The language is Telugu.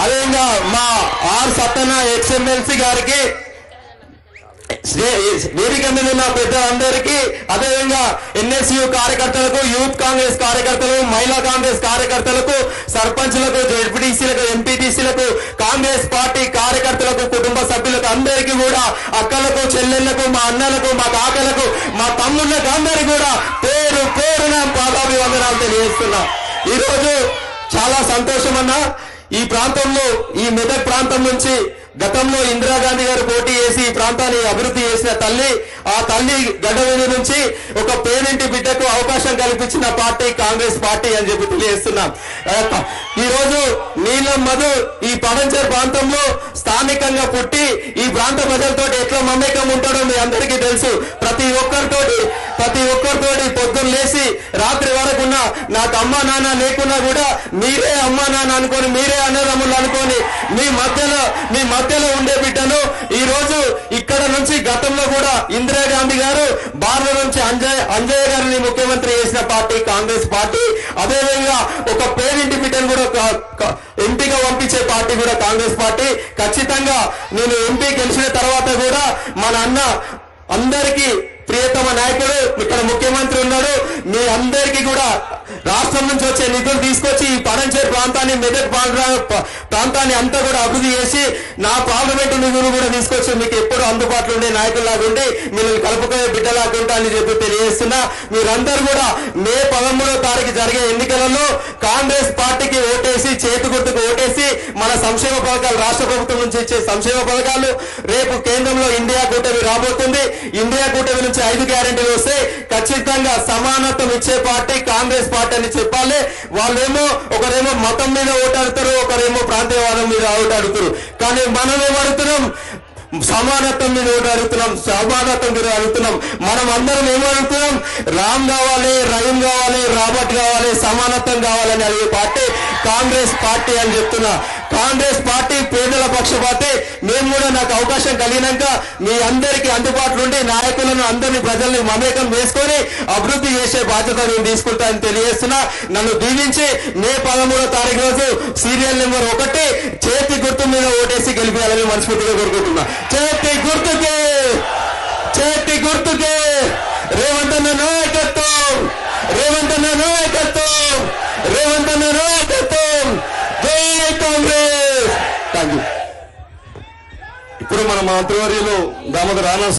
అదేవిధంగా మా ఆర్ సత్తన్న ఎక్స్ఎమ్మెల్సీ గారికి, వేదిక మీద ఉన్న పెద్దలందరికీ, అదేవిధంగా ఎన్ఎస్యు కార్యకర్తలకు, యూత్ కాంగ్రెస్ కార్యకర్తలకు, మహిళా కాంగ్రెస్ కార్యకర్తలకు, సర్పంచ్లకు, జెడ్పీటీసీలకు, ఎంపీటీసీలకు, కాంగ్రెస్ పార్టీ కార్యకర్తలకు, కుటుంబ సభ్యులకు అందరికీ కూడా, అక్కలకు, చెల్లెళ్లకు, మా అన్నలకు, మా కాకలకు, మా తమ్ముళ్లకు అందరికీ కూడా పేరు పేరున పాదాభివందనాలు తెలియజేస్తున్నా. ఈరోజు చాలా సంతోషం అన్న. ఈ ప్రాంతంలో, ఈ మెదక్ ప్రాంతం నుంచి గతంలో ఇందిరాగాంధీ గారు పోటీ చేసి ఈ ప్రాంతాన్ని అభివృద్ధి చేసిన తల్లి, ఆ తల్లి గడ్డ మీద నుంచి ఒక పేరింటి బిడ్డకు అవకాశం కల్పించిన పార్టీ కాంగ్రెస్ పార్టీ అని చెప్పి తెలియజేస్తున్నాం. ఈ రోజు నీలం మధు ఈ పడంచేరు ప్రాంతంలో స్థానికంగా పుట్టి ఈ ప్రాంత ప్రజలతో ఎట్లా మమేకం ఉంటాడో మీ అందరికీ తెలుసు. ప్రతి ఒక్కరితోటి పొద్దున్న లేసి రాత్రి వరకు ఉన్న, నాకు అమ్మా నాన్న లేకున్నా కూడా మీరే అమ్మా నాన్న అనుకొని, మీరే అన్నదమ్ములు అనుకొని, మీ మధ్యలో ఉండే బిడ్డను ఈ రోజు ఇక్కడ నుంచి, గతంలో కూడా ఇందిరాగాంధీ గారు బార్ల నుంచి అంజయ్య గారిని ముఖ్యమంత్రి చేసిన పార్టీ కాంగ్రెస్ పార్టీ. అదేవిధంగా ఒక పేరింటి బిడ్డను కూడా ఎంపీగా పంపించే పార్టీ కూడా కాంగ్రెస్ పార్టీ. ఖచ్చితంగా నేను ఎంపీ గెలిచిన తర్వాత కూడా మన అన్న అందరికీ ప్రియతమ నాయకుడు ఇక్కడ ముఖ్యమంత్రి ఉన్నాడు. మీ అందరికీ కూడా రాష్ట్రం నుంచి వచ్చే నిధులు తీసుకొచ్చి ఈ పడంచేరు ప్రాంతాన్ని, మెదక్ ప్రాంతాన్ని అంతా కూడా అభివృద్ధి చేసి, నా పార్లమెంటు నిధులు కూడా తీసుకొచ్చి మీకు ఎప్పుడు అందుబాటులో ఉండే నాయకుల్లాగా ఉండి మిమ్మల్ని కలుపుకోయే బిడ్డలాగా ఉంటా అని చెప్పి తెలియజేస్తున్నా. మీరందరూ కూడా మే 13వ తారీఖు జరిగే ఎన్నికలలో కాంగ్రెస్ పార్టీకి ఓటేసి, చేతి గుర్తుకు ఓటేసి, మన సంక్షేమ పథకాలు, రాష్ట్ర ప్రభుత్వం నుంచి ఇచ్చే సంక్షేమ పథకాలు, రేపు కేంద్రంలో ఇండియా కూటమి రాబోతుంది. ఇండియా కూటమి నుంచి 5 గ్యారెంటీలు వస్తే ఖచ్చితంగా సమానత్వం ఇచ్చే పార్టీ కాంగ్రెస్ పార్టీ అని చెప్పాలి. వాళ్ళేమో ఒకరేమో మతం మీద ఓటాడుతారు, ఒకరేమో ప్రాంతీయవాదం మీద ఓటాడుతారు. కానీ మనం ఏమడుగుతున్నాం? సమానత్వం మీద అడుగుతున్నాం, సమానత్వం మీద అడుగుతున్నాం. మనం అందరం ఏమడుగుతున్నాం? రామ్ కావాలి, రహీం కావాలి, రాబర్ట్ కావాలి, సమానత్వం కావాలని అడిగే పార్టీ కాంగ్రెస్ పార్టీ అని చెప్తున్నా. కాంగ్రెస్ పార్టీ పేదల పక్షపాతి. మేము కూడా నాకు అవకాశం కలిగినాక మీ అందరికీ అందుబాటులో ఉండి నాయకులను, అందరినీ, ప్రజల్ని మమేకం చేసుకొని అభివృద్ధి చేసే బాధ్యత నేను తీసుకుంటానని తెలియజేస్తున్నా. నన్ను దీవించి మే 13వ తారీఖు రోజు సీరియల్ నెంబర్ 1 చేతి గుర్తు మీద ఓటేసి గెలిపేయాలని మనస్ఫూర్తిగా కోరుకుంటున్నా. చేతి గుర్తుకే రేవంత్ అన్న నాయకత్వం, రేవంత్ అన్న నాయకత్వం, రేవంత్ అన్న నాయకత్వం. జై కాంగ్రెస్. Thank you. ఇప్పుడు మన మంత్రివర్యులు దామోదర్ రానా